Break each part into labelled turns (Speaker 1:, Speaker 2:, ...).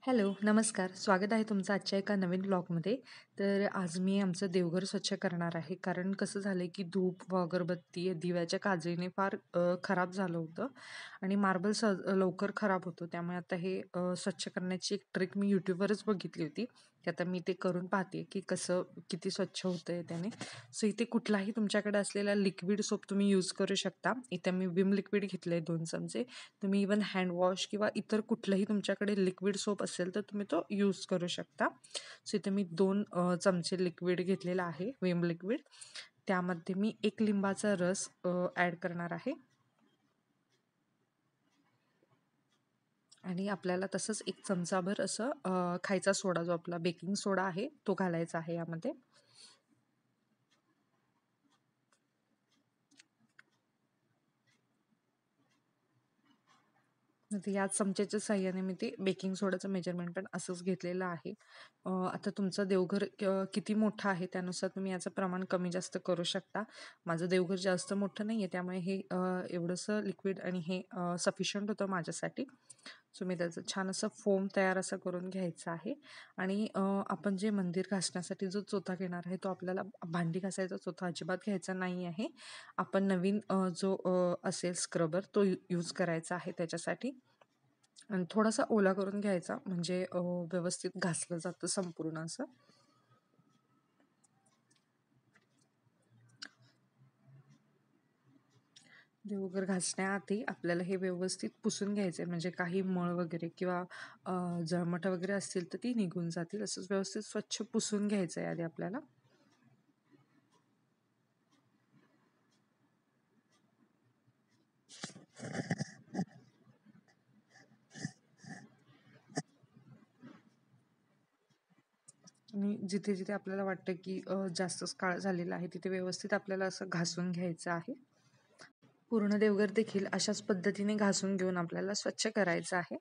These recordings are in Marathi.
Speaker 1: हॅलो, नमस्कार. स्वागत आहे तुमचं आजच्या एका नवीन ब्लॉगमध्ये. तर आज मी आमचं देवघर स्वच्छ करणार आहे. कारण कसं झालंय, की धूप व अगरबत्ती, दिव्याच्या काजळीने फार खराब झालं होतं आणि मार्बल लवकर खराब होतो. त्यामुळे आता हे स्वच्छ करण्याची एक ट्रिक मी YouTubeवरच बघितली होती. की आता मी ते करून पाहते, की कसं किती स्वच्छ होतंय त्याने. सो इथे कुठलाही तुमच्याकडे असलेला लिक्विड सोप तुम्ही यूज करू शकता. इथे मी विम लिक्विड घेतलंय 2 चमचे. तुम्ही इवन हँड वॉश किंवा इतर कुठलंही तुमच्याकडे लिक्विड सोप असेल तर तुम्ही तो यूज करू शकता. सो इथे मी 2 चमचे लिक्विड घेतलेला आहे, विम लिक्विड. त्यामध्ये मी 1 लिंबाचा रस ॲड करणार आहे. आणि आपल्याला तसंच 1 चमचाभर असं खायचा सोडा, जो आपला बेकिंग सोडा आहे, तो घालायचा आहे यामध्ये. आता याच चमच्याच्या साहाय्याने मी ते बेकिंग सोडाचं मेजरमेंट पण असंच घेतलेलं आहे. आता तुमचं देवघर किती मोठं आहे त्यानुसार तुम्ही याचं प्रमाण कमी जास्त करू शकता. माझं देवघर जास्त मोठं नाही आहे, त्यामुळे हे एवढंसं लिक्विड आणि हे सफिशियंट होतं माझ्यासाठी. सो मी त्याचं छान असं फोम तयार असं करून घ्यायचं आहे. आणि आपण जे मंदिर घासण्यासाठी जो चोथा घेणार आहे, तो आपल्याला भांडी घासायचा चोथा अजिबात घ्यायचा नाही आहे. आपण नवीन जो असेल स्क्रबर, तो यूज करायचा आहे त्याच्यासाठी. आणि थोडासा ओला करून घ्यायचा, म्हणजे व्यवस्थित घासलं जातं संपूर्ण असं. देवघर घासण्याआधी आपल्याला हे व्यवस्थित पुसून घ्यायचं आहे, म्हणजे काही मळ वगैरे किंवा जळमटं वगैरे असतील तर ती निघून जातील. असंच व्यवस्थित स्वच्छ पुसून घ्यायचं आहे आधी आपल्याला. आणि जिथे जिथे आपल्याला वाटतं की जास्तच काळ झालेला आहे, तिथे व्यवस्थित आपल्याला असं घासून घ्यायचं आहे. पूर्ण देवघर देखील अशाच पद्धतीने घासून घेऊन आपल्याला स्वच्छ करायचं आहे.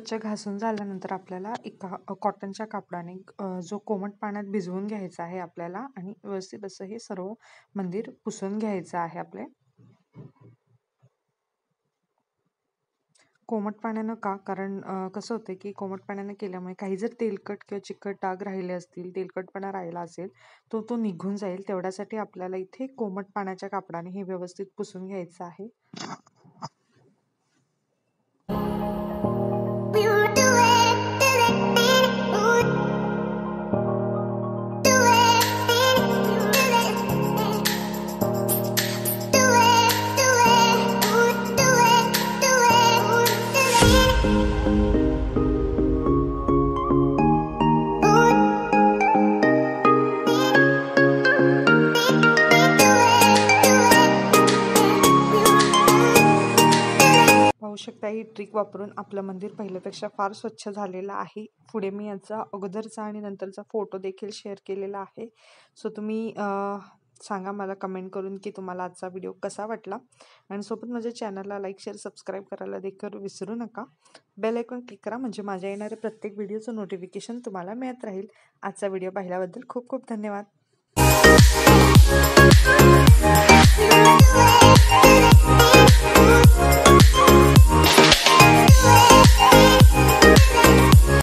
Speaker 1: स्वच्छ घासून झाल्यानंतर आपल्याला एका कॉटनच्या कापडाने जो कोमट पाण्यात भिजवून घ्यायचा आहे आपल्याला आणि व्यवस्थित असं हे सर्व मंदिर पुसून घ्यायचं आहे आपले. कोमट पाण्यानं का? कारण कसं होतं की कोमट पाण्यानं केल्यामुळे काही जर तेलकट किंवा चिकट डाग राहिले असतील, तेलकटपणा राहिला असेल, तो निघून जाईल. तेवढ्यासाठी आपल्याला इथे कोमट पाण्याच्या कापडाने हे व्यवस्थित पुसून घ्यायचं आहे. पाहू शकता ही ट्रिक वापरून आपलं मंदिर पहिल्यापेक्षा फार स्वच्छ झालेलं आहे. पुढे मी याचा अगोदरचा आणि नंतरचा फोटो देखील शेअर केलेला आहे. सो तुम्ही सांगा मला कमेंट करून की तुम्हाला आजचा व्हिडिओ कसा वाटला आणि सोबत माझ्या चॅनलला लाईक शेअर सबस्क्राईब करायला देखील विसरू नका. बेल आयकॉन क्लिक करा म्हणजे माझ्या येणाऱ्या प्रत्येक व्हिडिओचं नोटिफिकेशन तुम्हाला मिळत राहील. आजचा व्हिडिओ पाहिल्याबद्दल खूप खूप धन्यवाद.